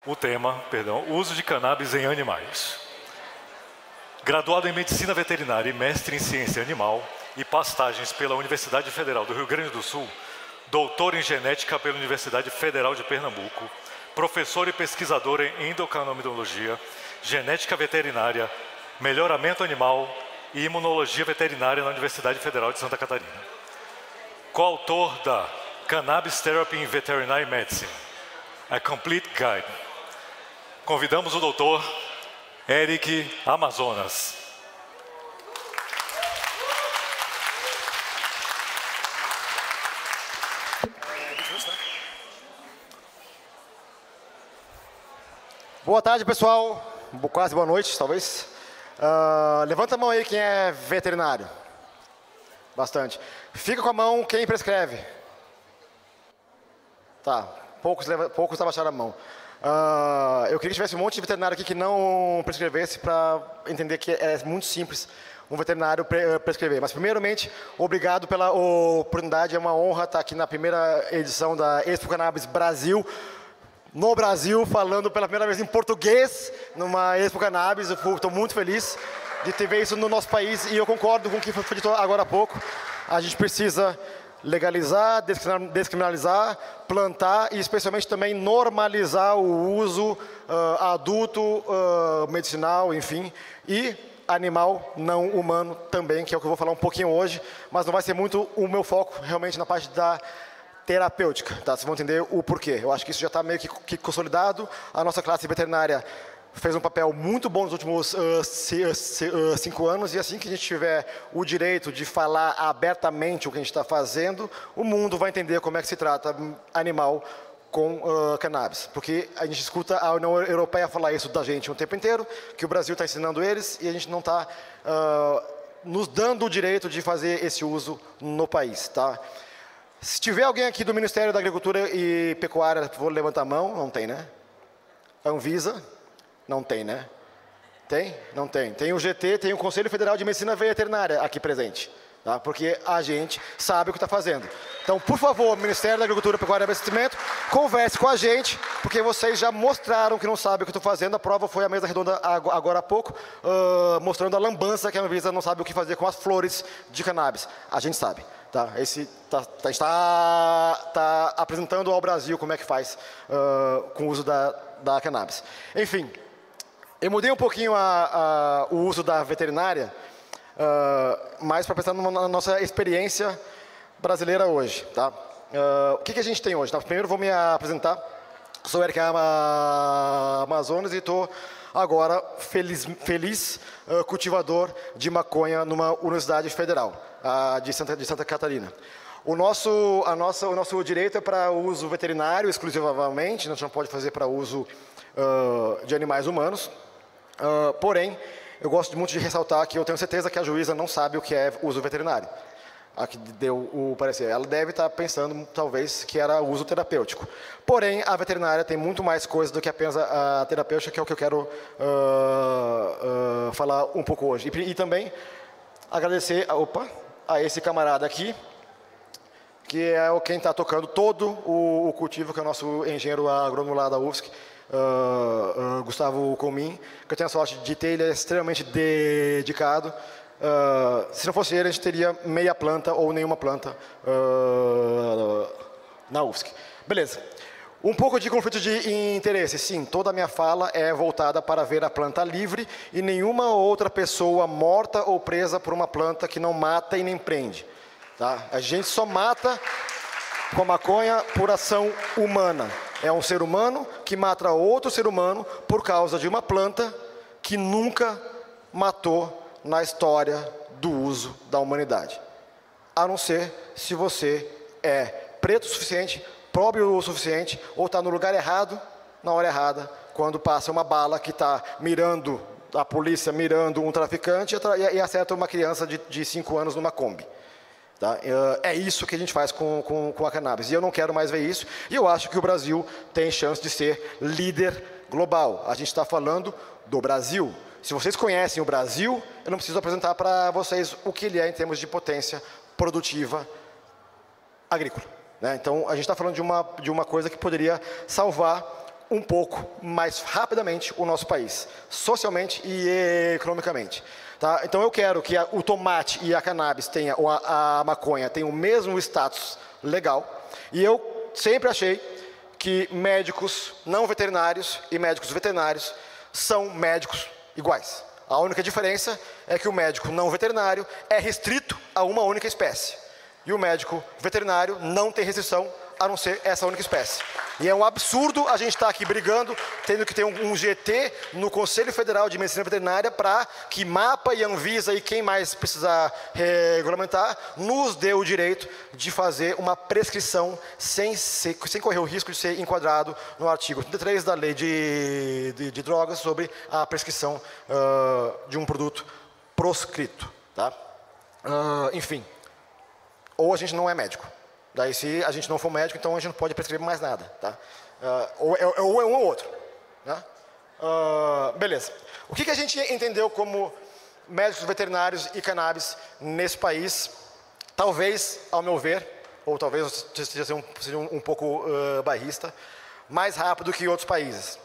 O tema, uso de cannabis em animais. Graduado em Medicina Veterinária e mestre em Ciência Animal e Pastagens pela Universidade Federal do Rio Grande do Sul, doutor em Genética pela Universidade Federal de Pernambuco, professor e pesquisador em endocrinologia, genética veterinária, melhoramento animal e imunologia veterinária na Universidade Federal de Santa Catarina. Coautor da Cannabis Therapy in Veterinary Medicine, A Complete Guide. Convidamos o doutor Eric Amazonas. Boa tarde, pessoal. Quase boa noite, talvez. Levanta a mão aí quem é veterinário. Bastante. Fica com a mão quem prescreve. Tá, poucos abaixaram a mão. Eu queria que tivesse um monte de veterinário aqui que não prescrevesse, para entender que é muito simples um veterinário prescrever. Mas, primeiramente, obrigado pela oportunidade. É uma honra estar aqui na primeira edição da Expo Cannabis Brasil, no Brasil, falando pela primeira vez em português, numa Expo Cannabis. Eu estou muito feliz de ter visto isso no nosso país, e eu concordo com o que foi dito agora há pouco. A gente precisa legalizar, descriminalizar, plantar e especialmente também normalizar o uso adulto, medicinal, enfim, e animal não humano também, que é o que eu vou falar um pouquinho hoje, mas não vai ser muito o meu foco realmente na parte da terapêutica, tá? Vocês vão entender o porquê. Eu acho que isso já está meio que consolidado. A nossa classe veterinária fez um papel muito bom nos últimos 5 anos, e assim que a gente tiver o direito de falar abertamente o que a gente está fazendo, o mundo vai entender como é que se trata animal com cannabis. Porque a gente escuta a União Europeia falar isso da gente o tempo inteiro, que o Brasil está ensinando eles, e a gente não está nos dando o direito de fazer esse uso no país, tá? Se tiver alguém aqui do Ministério da Agricultura e Pecuária, vou levantar a mão. Não tem, né? Anvisa? Não tem, né? Tem? Não tem. Tem o GT, tem o Conselho Federal de Medicina Veterinária aqui presente, tá? Porque a gente sabe o que está fazendo. Então, por favor, Ministério da Agricultura, Pecuária e Abastecimento, converse com a gente, porque vocês já mostraram que não sabem o que estou fazendo. A prova foi a mesa redonda agora há pouco, mostrando a lambança que a Anvisa não sabe o que fazer com as flores de cannabis. A gente sabe. Tá, a gente está apresentando ao Brasil como é que faz com o uso da cannabis. Enfim, eu mudei um pouquinho o uso da veterinária, mais para pensar na nossa experiência brasileira hoje. Tá? O que a gente tem hoje? Tá? Primeiro vou me apresentar. Sou Eric Amazonas e estou agora feliz cultivador de maconha numa universidade federal de Santa Catarina. O nosso direito é para uso veterinário exclusivamente, a gente não pode fazer para uso de animais humanos. Porém, eu gosto muito de ressaltar que eu tenho certeza que a juíza não sabe o que é uso veterinário. A que deu o parecer. Ela deve estar pensando, talvez, que era uso terapêutico. Porém, a veterinária tem muito mais coisa do que apenas a terapêutica, que é o que eu quero falar um pouco hoje. E também agradecer a esse camarada aqui, que é quem está tocando todo o cultivo, que é o nosso engenheiro agrônomo lá da UFSC, Gustavo Comim, que eu tenho a sorte de ter. Ele é extremamente dedicado. Se não fosse ele, a gente teria meia planta ou nenhuma planta na UFSC. Beleza. Um pouco de conflito de interesse. Sim, toda a minha fala é voltada para ver a planta livre e nenhuma outra pessoa morta ou presa por uma planta que não mata e nem prende. Tá? A gente só mata com a maconha por ação humana. É um ser humano que mata outro ser humano por causa de uma planta que nunca matou na história do uso da humanidade. A não ser se você é preto o suficiente, pobre o suficiente, ou está no lugar errado, na hora errada, quando passa uma bala que está mirando, a polícia mirando um traficante e acerta uma criança de 5 anos numa Kombi. Tá? É isso que a gente faz com a cannabis. E eu não quero mais ver isso. E eu acho que o Brasil tem chance de ser líder global. A gente está falando do Brasil. Se vocês conhecem o Brasil, eu não preciso apresentar para vocês o que ele é em termos de potência produtiva agrícola. Né? Então, a gente está falando de uma coisa que poderia salvar um pouco mais rapidamente o nosso país, socialmente e economicamente. Tá? Então eu quero que o tomate e a cannabis tenha, ou a maconha tenham o mesmo status legal. E eu sempre achei que médicos não veterinários e médicos veterinários são médicos iguais. A única diferença é que o médico não veterinário é restrito a uma única espécie. E o médico veterinário não tem restrição a não ser essa única espécie. E é um absurdo a gente estar aqui brigando, tendo que ter um GT no Conselho Federal de Medicina Veterinária para que MAPA e Anvisa e quem mais precisar regulamentar nos dê o direito de fazer uma prescrição sem correr o risco de ser enquadrado no artigo 33 da Lei de Drogas sobre a prescrição de um produto proscrito. Tá? Enfim, ou a gente não é médico. Daí, se a gente não for médico, então a gente não pode prescrever mais nada. Tá? Ou é um ou outro. Né? Beleza. O que a gente entendeu como médicos veterinários e cannabis nesse país? Talvez, ao meu ver, ou talvez seja um pouco bairrista, mais rápido que outros países.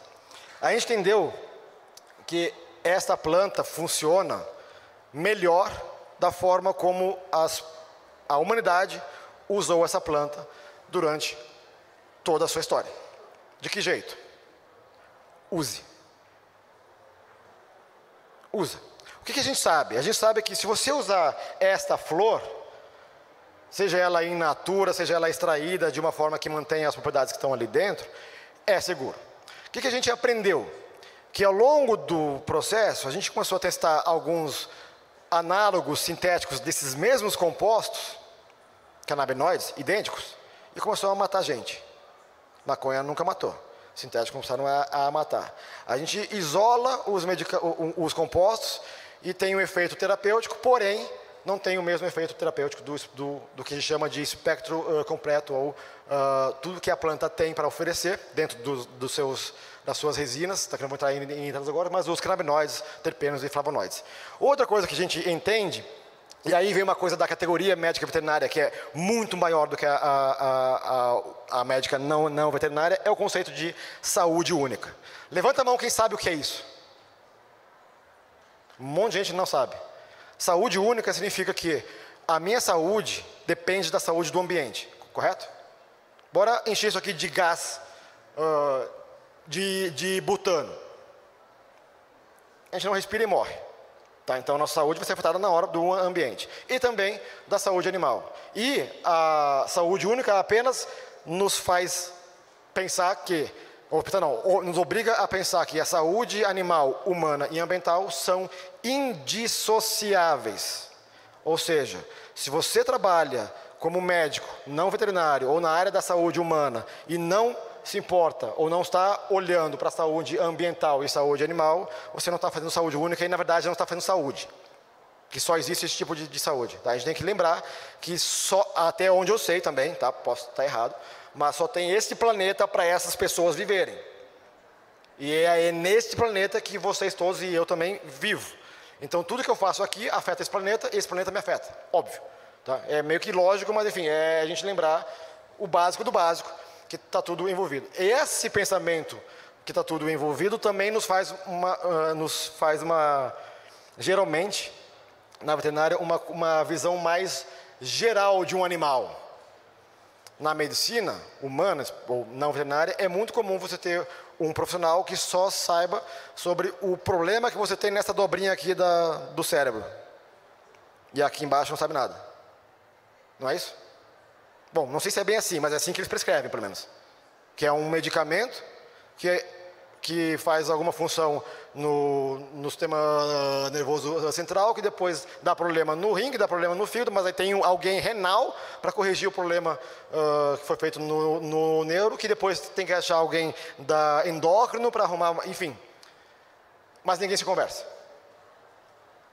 A gente entendeu que esta planta funciona melhor da forma como a humanidade usou essa planta durante toda a sua história. De que jeito? Use. Usa. O que a gente sabe? A gente sabe que se você usar esta flor, seja ela in natura, seja ela extraída de uma forma que mantenha as propriedades que estão ali dentro, é seguro. O que a gente aprendeu? Que ao longo do processo, a gente começou a testar alguns análogos sintéticos desses mesmos compostos, canabinoides, idênticos, e começou a matar gente. Maconha nunca matou. Sintéticos começaram a matar. A gente isola os compostos e tem um efeito terapêutico, porém, não tem o mesmo efeito terapêutico do que a gente chama de espectro completo, ou tudo que a planta tem para oferecer dentro das suas resinas, tá, que não vou entrar em detalhes agora, mas os canabinoides, terpenos e flavonoides. Outra coisa que a gente entende, e aí vem uma coisa da categoria médica veterinária, que é muito maior do que a médica não veterinária, é o conceito de saúde única. Levanta a mão quem sabe o que é isso. Um monte de gente não sabe. Saúde única significa que a minha saúde depende da saúde do ambiente, correto? Bora encher isso aqui de gás de butano. A gente não respira e morre. Tá, então, a nossa saúde vai ser afetada na hora do ambiente. E também da saúde animal. E a saúde única apenas nos faz pensar que, nos obriga a pensar que a saúde animal, humana e ambiental são indissociáveis. Ou seja, se você trabalha como médico, não veterinário, ou na área da saúde humana, e não se importa ou não está olhando para a saúde ambiental e saúde animal, você não está fazendo saúde única e, na verdade, não está fazendo saúde. Que só existe esse tipo de saúde. Tá? A gente tem que lembrar que só, até onde eu sei também, tá? Posso estar errado, mas só tem esse planeta para essas pessoas viverem. E é neste planeta que vocês todos e eu também vivo. Então, tudo que eu faço aqui afeta esse planeta me afeta, óbvio. Tá? É meio que lógico, mas enfim, é a gente lembrar o básico do básico, que está tudo envolvido. Esse pensamento que está tudo envolvido também nos faz geralmente, na veterinária, uma visão mais geral de um animal. Na medicina humana, ou não veterinária, é muito comum você ter um profissional que só saiba sobre o problema que você tem nessa dobrinha aqui do cérebro. E aqui embaixo não sabe nada. Não é isso? Bom, não sei se é bem assim, mas é assim que eles prescrevem, pelo menos. Que é um medicamento que faz alguma função no sistema nervoso central, que depois dá problema no rim, que dá problema no fígado, mas aí tem alguém renal para corrigir o problema que foi feito no neuro, que depois tem que achar alguém da endócrino para arrumar, enfim. Mas ninguém se conversa.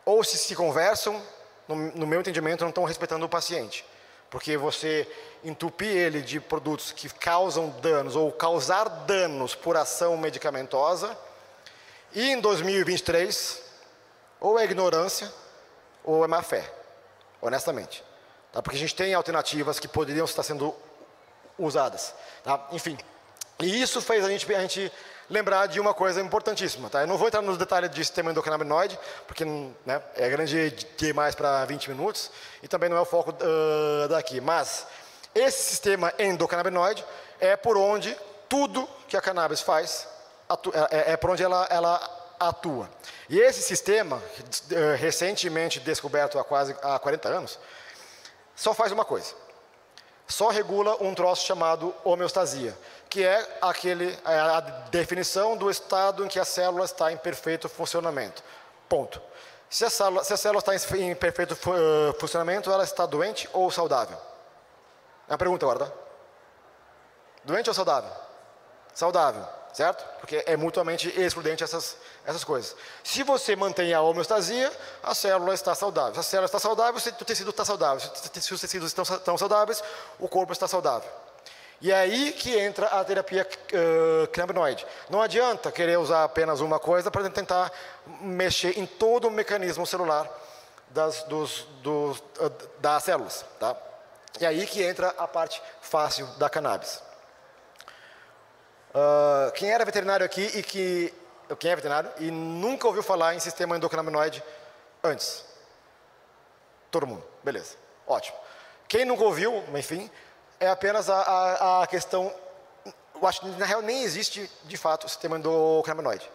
Ou se conversam, no meu entendimento, não estão respeitando o paciente. Porque você entupir ele de produtos que causam danos ou causar danos por ação medicamentosa, e em 2023, ou é ignorância ou é má fé, honestamente. Tá? Porque a gente tem alternativas que poderiam estar sendo usadas. Tá? Enfim, E isso fez a gente lembrar de uma coisa importantíssima. Tá? Eu não vou entrar nos detalhes de sistema endocannabinoide, porque né, é grande demais para 20 minutos, e também não é o foco daqui. Mas esse sistema endocannabinoide é por onde tudo que a cannabis faz, é por onde ela atua. E esse sistema, recentemente descoberto há 40 anos, só faz uma coisa. Só regula um troço chamado homeostasia, que é a definição do estado em que a célula está em perfeito funcionamento. Ponto. Se a célula está em perfeito funcionamento, ela está doente ou saudável? É uma pergunta agora, tá? Doente ou saudável? Saudável, certo? Porque é mutuamente excludente essas coisas. Se você mantém a homeostasia, a célula está saudável. Se a célula está saudável, o tecido está saudável. Se os tecidos estão saudáveis, o corpo está saudável. E é aí que entra a terapia cannabinoide. Não adianta querer usar apenas uma coisa para tentar mexer em todo o mecanismo celular das células. Tá? E é aí que entra a parte fácil da cannabis. Quem era veterinário aqui quem é veterinário e nunca ouviu falar em sistema endocannabinoide antes? Todo mundo, beleza, ótimo. Quem nunca ouviu, enfim, é apenas a questão, eu acho que na real nem existe de fato o sistema endocannabinoide.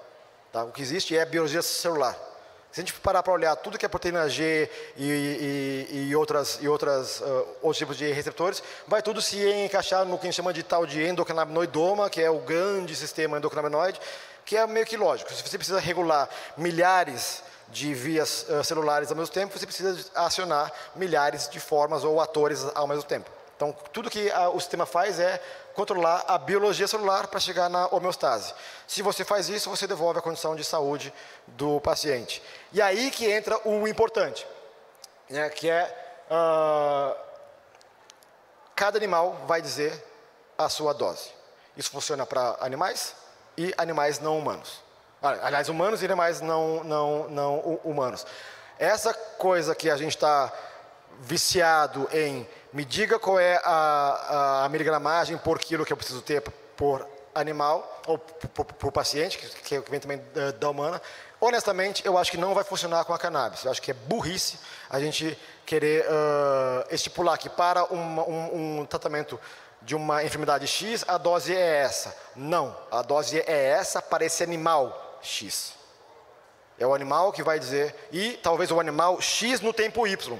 Tá? O que existe é a biologia celular. Se a gente parar para olhar tudo que é proteína G e outros tipos de receptores, vai tudo se encaixar no que a gente chama de tal de endocannabinoidoma, que é o grande sistema endocannabinoide, que é meio que lógico. Se você precisa regular milhares de vias celulares ao mesmo tempo, você precisa acionar milhares de formas ou atores ao mesmo tempo. Então, tudo que o sistema faz é controlar a biologia celular para chegar na homeostase. Se você faz isso, você devolve a condição de saúde do paciente. E aí que entra o importante, né, que é cada animal vai dizer a sua dose. Isso funciona para animais e animais não humanos. Aliás, humanos e animais não humanos. Essa coisa que a gente está viciado em me diga qual é a miligramagem por quilo que eu preciso ter por animal, ou por paciente, que vem também da humana. Honestamente, eu acho que não vai funcionar com a cannabis. Eu acho que é burrice a gente querer estipular que para um tratamento de uma enfermidade X, a dose é essa. Não, a dose é essa para esse animal X. É o animal que vai dizer, e talvez o animal X no tempo Y.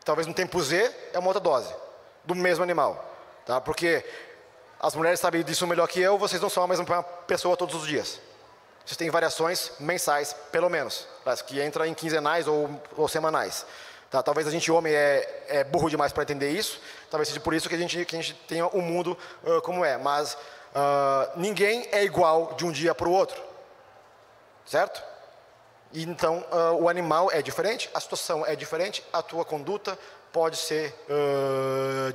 Talvez no tempo Z é uma outra dose, do mesmo animal. Tá? Porque as mulheres sabem disso melhor que eu, vocês não são a mesma pessoa todos os dias. Vocês têm variações mensais, pelo menos, que entra em quinzenais ou semanais. Tá? Talvez a gente, homem, é burro demais para entender isso, talvez seja por isso que a gente tenha o mundo como é. Mas ninguém é igual de um dia para o outro. Certo? E então, o animal é diferente, a situação é diferente, a tua conduta pode ser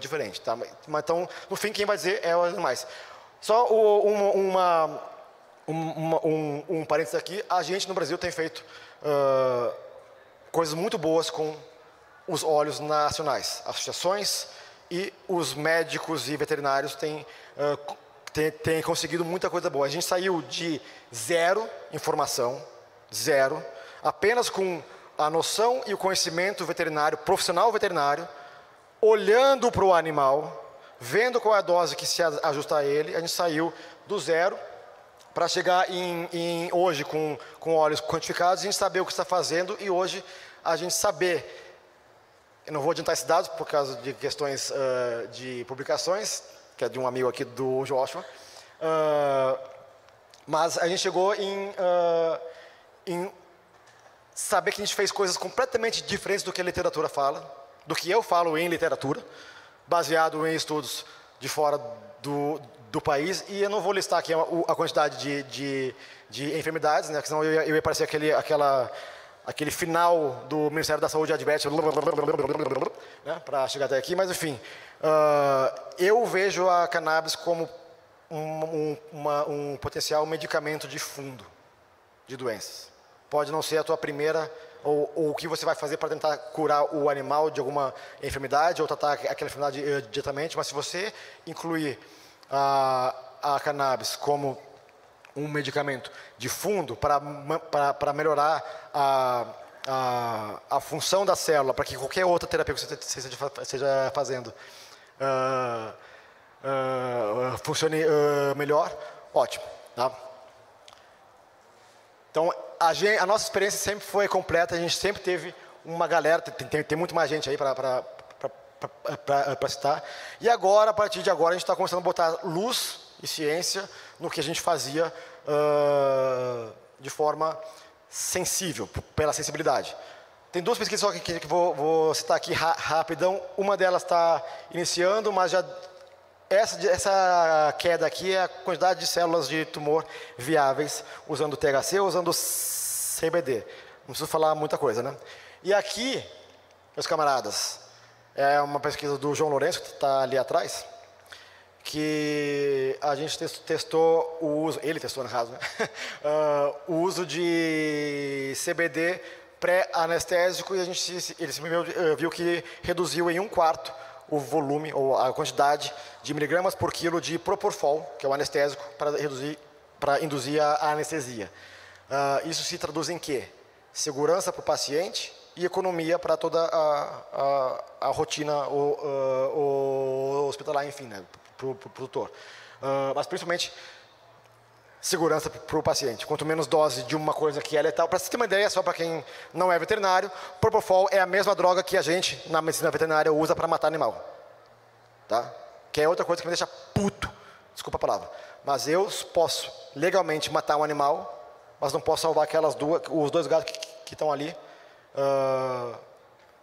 diferente. Tá? Mas, então, no fim, quem vai dizer é os animais. Só um parênteses aqui, a gente no Brasil tem feito coisas muito boas com os óleos nacionais. Associações e os médicos e veterinários têm conseguido muita coisa boa. A gente saiu de zero informação, zero, apenas com a noção e o conhecimento veterinário, profissional veterinário, olhando para o animal, vendo qual é a dose que se ajusta a ele, a gente saiu do zero para chegar hoje com óleos quantificados, a gente saber o que está fazendo e hoje a gente saber, eu não vou adiantar esses dados por causa de questões de publicações, que é de um amigo aqui do Joshua, mas a gente chegou em saber que a gente fez coisas completamente diferentes do que a literatura fala, do que eu falo em literatura, baseado em estudos de fora do país, e eu não vou listar aqui a quantidade de enfermidades, né, senão eu ia parecer aquele final do Ministério da Saúde adverte, né, para chegar até aqui, mas enfim, eu vejo a cannabis como um potencial medicamento de fundo de doenças. Pode não ser a tua primeira, ou o que você vai fazer para tentar curar o animal de alguma enfermidade, ou tratar aquela enfermidade diretamente, mas se você incluir a cannabis como um medicamento de fundo para melhorar a função da célula, para que qualquer outra terapia que você esteja fazendo funcione melhor, ótimo. Tá? Então, a nossa experiência sempre foi completa, a gente sempre teve uma galera, tem muito mais gente aí para citar. E agora, a partir de agora, a gente está começando a botar luz e ciência no que a gente fazia de forma sensível, pela sensibilidade. Tem duas pesquisas só que vou citar aqui rapidão. Uma delas está iniciando, mas já essa queda aqui é a quantidade de células de tumor viáveis usando THC ou usando CBD. Não preciso falar muita coisa, né? E aqui, meus camaradas, é uma pesquisa do João Lourenço, que está ali atrás, que a gente testou o uso, ele testou no caso, né? O uso de CBD pré-anestésico e ele viu que reduziu em 1/4 o volume ou a quantidade de miligramas por quilo de Propofol, que é o anestésico, para induzir a anestesia. Isso se traduz em quê? Segurança para o paciente e economia para toda a rotina hospitalar, enfim, né, para o produtor. Mas principalmente segurança para o paciente. Quanto menos dose de uma coisa que é letal. Para você ter uma ideia, só para quem não é veterinário, Propofol é a mesma droga que a gente, na medicina veterinária, usa para matar animal. Tá? Que é outra coisa que me deixa puto. Desculpa a palavra. Mas eu posso legalmente matar um animal, mas não posso salvar os 2 gatos que estão ali,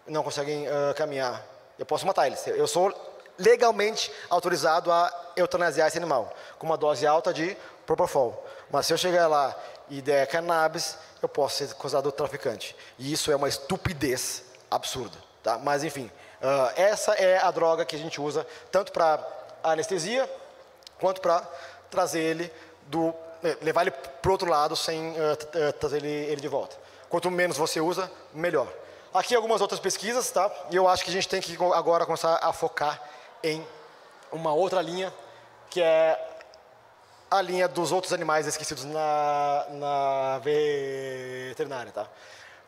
não conseguem caminhar. Eu posso matar eles. Eu sou legalmente autorizado a eutanasiar esse animal, com uma dose alta de Propofol. Mas se eu chegar lá e der cannabis, eu posso ser considerado traficante. E isso é uma estupidez absurda. Tá? Mas, enfim, essa é a droga que a gente usa tanto para anestesia, quanto para trazer ele levar ele para o outro lado sem trazer ele de volta. Quanto menos você usa, melhor. Aqui algumas outras pesquisas, tá? E eu acho que a gente tem que agora começar a focar em uma outra linha, que é a linha dos outros animais esquecidos na veterinária, tá?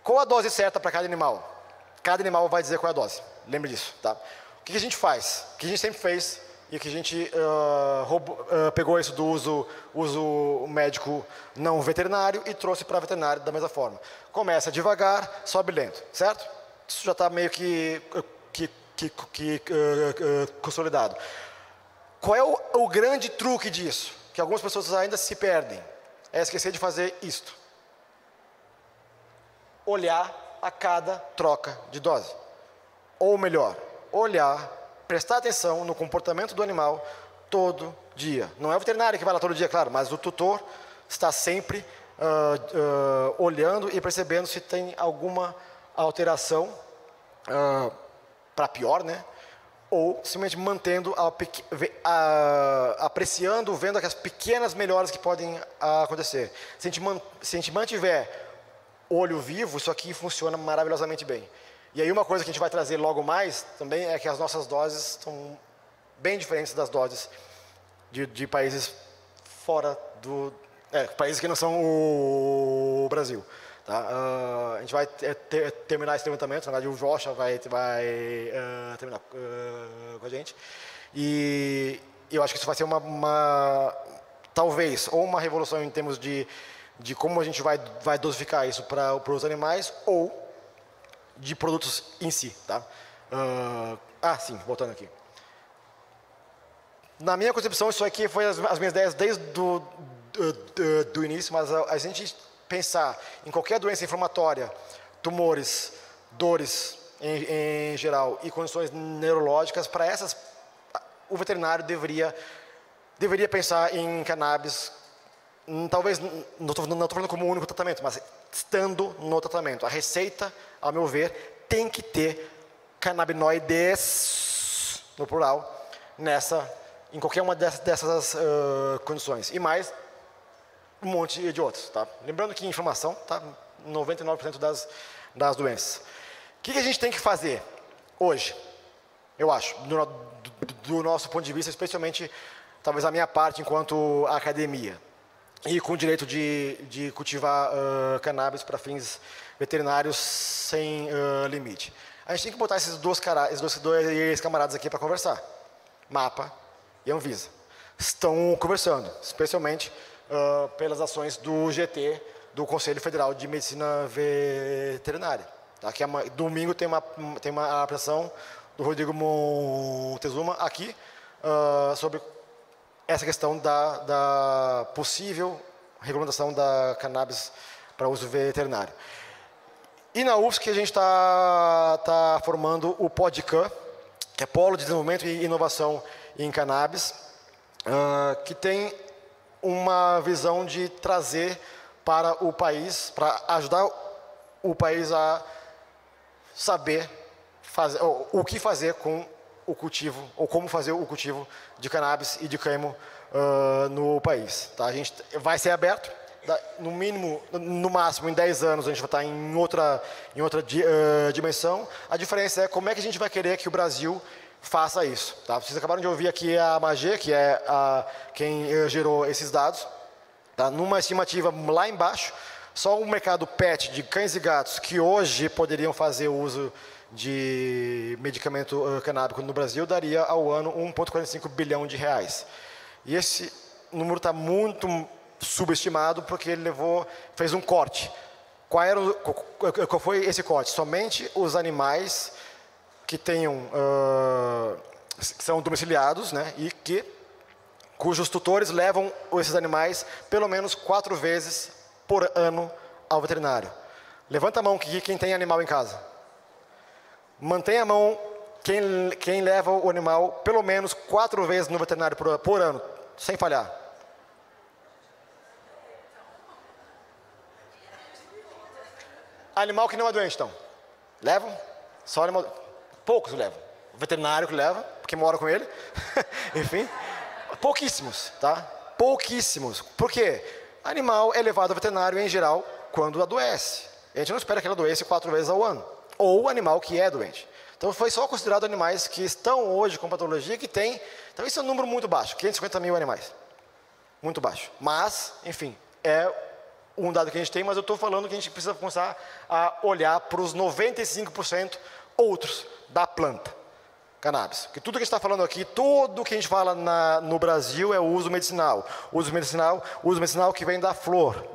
Qual a dose certa para cada animal? Cada animal vai dizer qual é a dose. Lembre disso, tá? O que a gente faz? O que a gente sempre fez e que a gente pegou isso do uso médico não veterinário e trouxe para veterinário da mesma forma. Começa devagar, sobe lento, certo? Isso já está meio que consolidado. Qual é o grande truque disso? Que algumas pessoas ainda se perdem. É esquecer de fazer isto. Olhar a cada troca de dose. Ou melhor, olhar, prestar atenção no comportamento do animal todo dia. Não é o veterinário que vai lá todo dia, claro, mas o tutor está sempre olhando e percebendo se tem alguma alteração para pior, né? Ou simplesmente mantendo, apreciando, vendo aquelas pequenas melhoras que podem acontecer. Se a gente mantiver olho vivo, isso aqui funciona maravilhosamente bem. E aí uma coisa que a gente vai trazer logo mais também é que as nossas doses são bem diferentes das doses de países fora do... países que não são o Brasil. Tá? A gente vai terminar esse levantamento, na verdade o Joshua vai terminar com a gente. E eu acho que isso vai ser talvez, ou uma revolução em termos de como a gente vai dosificar isso para os animais, ou de produtos em si. Tá? Sim, voltando aqui. Na minha concepção, isso aqui foi as minhas ideias desde do início, mas a gente pensar em qualquer doença inflamatória, tumores, dores em geral e condições neurológicas, para essas o veterinário deveria pensar em cannabis, talvez, não estou falando como único tratamento, mas estando no tratamento. A receita, ao meu ver, tem que ter canabinoides, no plural, em qualquer uma dessas condições. E mais um monte de outros. Tá? Lembrando que inflamação está 99% das doenças. O que a gente tem que fazer hoje, eu acho, do nosso ponto de vista, especialmente talvez a minha parte enquanto academia, e com o direito de cultivar cannabis para fins veterinários sem limite. A gente tem que botar esses dois camaradas aqui para conversar. MAPA e Anvisa. Estão conversando, especialmente pelas ações do GT, do Conselho Federal de Medicina Veterinária. Tá? Que domingo tem uma apresentação do Rodrigo Montezuma aqui sobre essa questão da possível regulamentação da cannabis para uso veterinário. E na UFSC a gente está formando o PODCAN, que é Polo de Desenvolvimento e Inovação em Cannabis, que tem uma visão de trazer para o país, para ajudar o país a saber o que fazer com o cultivo, ou como fazer o cultivo de cannabis e de cânhamo no país. Tá? A gente vai ser aberto, no mínimo, no máximo, em 10 anos, a gente vai estar em outra dimensão. A diferença é como é que a gente vai querer que o Brasil faça isso. Tá? Vocês acabaram de ouvir aqui a Magê, que é quem gerou esses dados. Tá? Numa estimativa lá embaixo, só o mercado PET de cães e gatos que hoje poderiam fazer uso de medicamento canábico no Brasil daria ao ano 1,45 bilhão de reais. E esse número está muito subestimado porque ele fez um corte. Qual foi esse corte? Somente os animais que que são domiciliados, né, e cujos tutores levam esses animais pelo menos 4 vezes por ano ao veterinário. Levanta a mão quem tem animal em casa. Mantenha a mão quem leva o animal pelo menos 4 vezes no veterinário por ano, sem falhar. Animal que não é doente, então. Levam? Só animal. Poucos levam. O veterinário que leva, porque mora com ele. Enfim. Pouquíssimos, tá? Pouquíssimos. Por quê? Animal é levado ao veterinário, em geral, quando adoece. A gente não espera que ele adoeça 4 vezes ao ano. Ou animal que é doente. Então, foi só considerado animais que estão hoje com patologia que tem. Então, isso é um número muito baixo, 550 mil animais. Muito baixo. Mas, enfim, é um dado que a gente tem, mas eu estou falando que a gente precisa começar a olhar para os 95% outros da planta, cannabis. Porque tudo que a gente está falando aqui, tudo que a gente fala no Brasil é o uso medicinal. Uso medicinal que vem da flor.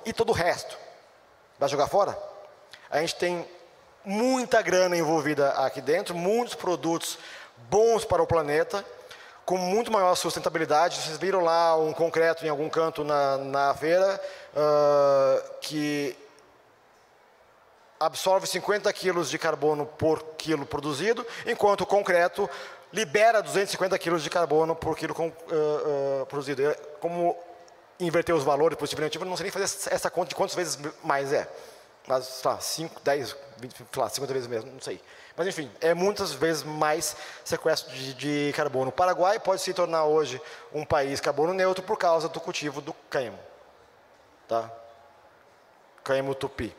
E todo o resto. Vai jogar fora? A gente tem muita grana envolvida aqui dentro, muitos produtos bons para o planeta, com muito maior sustentabilidade. Vocês viram lá um concreto em algum canto na feira, que absorve 50 quilos de carbono por quilo produzido, enquanto o concreto libera 250 quilos de carbono por quilo produzido. Como inverter os valores positivo e negativo, eu não sei nem fazer essa conta de quantas vezes mais é. Mas, sei lá, 5, 10, 20, sei lá, 50 vezes mesmo, não sei. Mas, enfim, é muitas vezes mais sequestro de carbono. O Paraguai pode se tornar hoje um país carbono neutro por causa do cultivo do cânhamo. Tá? Cânhamo tupi.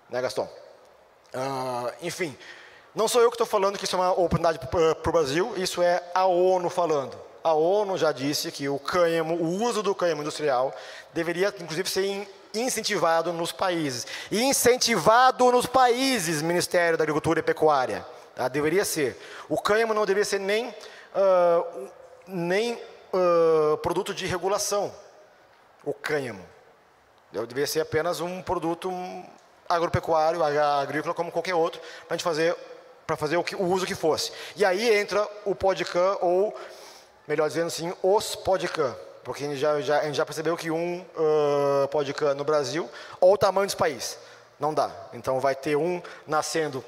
Né, Gaston? Enfim, não sou eu que estou falando que isso é uma oportunidade para o Brasil, isso é a ONU falando. A ONU já disse que o uso do cânhamo industrial deveria, inclusive, ser incentivado nos países. E incentivado nos países, Ministério da Agricultura e Pecuária. Tá? Deveria ser. O cânhamo não deveria ser nem produto de regulação. O cânhamo. Deveria ser apenas um produto agropecuário, agrícola, como qualquer outro, para fazer o uso que fosse. E aí entra o PODCAN, ou, melhor dizendo assim, os PODCAN. Porque a gente já percebeu que um PODCAN no Brasil, ou o tamanho desse país, não dá. Então, vai ter um nascendo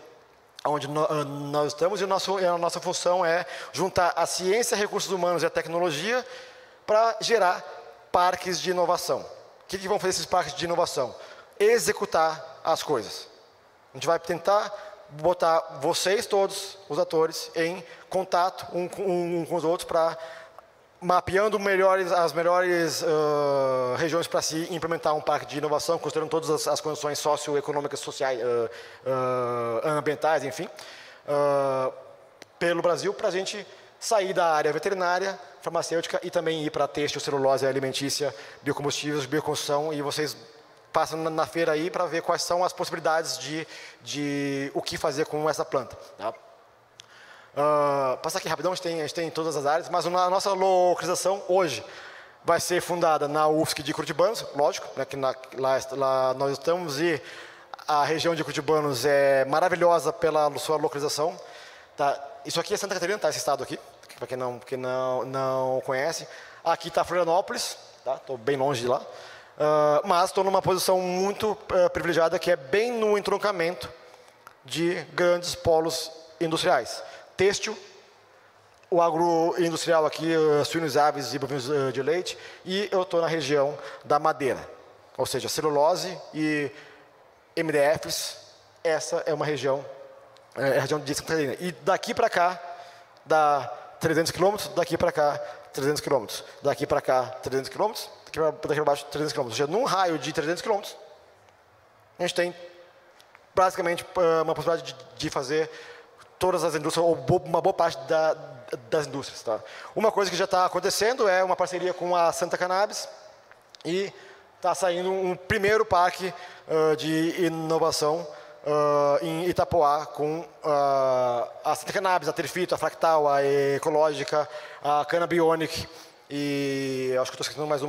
onde nós estamos, e a nossa função é juntar a ciência, recursos humanos e a tecnologia para gerar parques de inovação. O que vão fazer esses parques de inovação? Executar as coisas. A gente vai tentar botar vocês todos, os atores, em contato um com os outros para mapeando as melhores regiões para se implementar um parque de inovação, considerando todas as condições socioeconômicas, sociais, ambientais, enfim, pelo Brasil, para a gente sair da área veterinária, farmacêutica e também ir para têxtil, celulose alimentícia, biocombustíveis, bioconstrução, e vocês passam na feira aí para ver quais são as possibilidades de o que fazer com essa planta. Tá? Passar aqui rapidão, a gente tem todas as áreas, mas a nossa localização hoje vai ser fundada na UFSC de Curitibanos, lógico, né, que lá nós estamos, e a região de Curitibanos é maravilhosa pela sua localização. Tá? Isso aqui é Santa Catarina, tá? Esse estado aqui, para quem não conhece. Aqui está Florianópolis, tá? Estou bem longe de lá, mas estou numa posição muito privilegiada, que é bem no entroncamento de grandes polos industriais. Têxtil, o agroindustrial aqui, suínos, aves e bovinos de leite, e eu estou na região da madeira, ou seja, celulose e MDFs. Essa é uma região, é a região de Santa Catarina. E daqui para cá, dá 300 quilômetros, daqui para cá, 300 quilômetros, daqui para cá, 300 quilômetros, daqui para baixo, 300 quilômetros. Ou seja, num raio de 300 quilômetros, a gente tem basicamente uma possibilidade de fazer todas as indústrias, ou uma boa parte das indústrias. Tá? Uma coisa que já está acontecendo é uma parceria com a Santa Cannabis, e está saindo um primeiro parque de inovação em Itapoá, com a Santa Cannabis, a Terfito, a Fractal, a Ecológica, a Cannabionic, e acho que estou esquecendo mais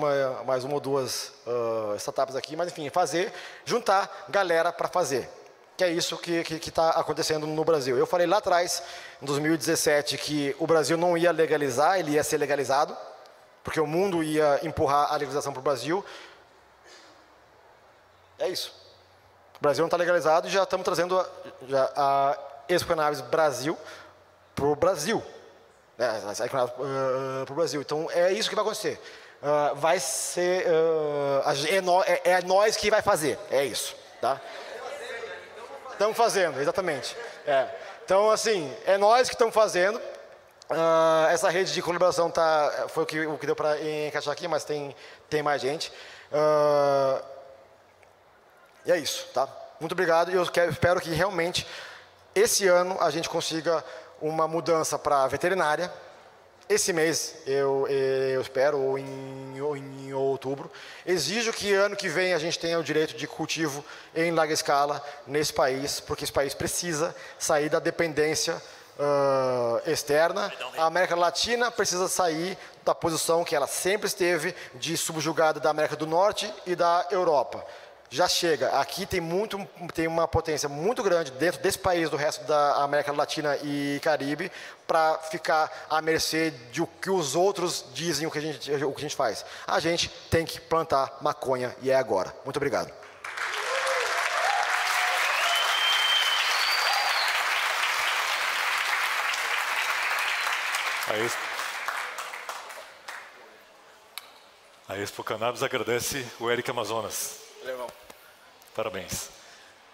uma ou duas startups aqui, mas enfim, juntar galera para fazer. Que é isso que está acontecendo no Brasil. Eu falei lá atrás, em 2017, que o Brasil não ia legalizar, ele ia ser legalizado, porque o mundo ia empurrar a legalização para o Brasil. É isso. O Brasil não está legalizado e já estamos trazendo a Expo Cannabis Brasil para o Brasil. Para o Brasil. Então, é isso que vai acontecer. Vai ser... é nós que vai fazer. É isso. Tá? Estamos fazendo, exatamente. Então, assim, é nós que estamos fazendo. Essa rede de colaboração foi o que deu para encaixar aqui, mas tem mais gente. E é isso, tá? Muito obrigado, e eu espero que realmente esse ano a gente consiga uma mudança para a veterinária. Esse mês, eu espero, ou em outubro. Exijo que ano que vem a gente tenha o direito de cultivo em larga escala nesse país, porque esse país precisa sair da dependência externa. A América Latina precisa sair da posição que ela sempre esteve de subjugada da América do Norte e da Europa. Já chega. Aqui tem uma potência muito grande dentro desse país, do resto da América Latina e Caribe, para ficar à mercê de o que os outros dizem, o que a gente faz. A gente tem que plantar maconha, e é agora. Muito obrigado. A Expo Cannabis agradece o Eric Amazonas. Parabéns.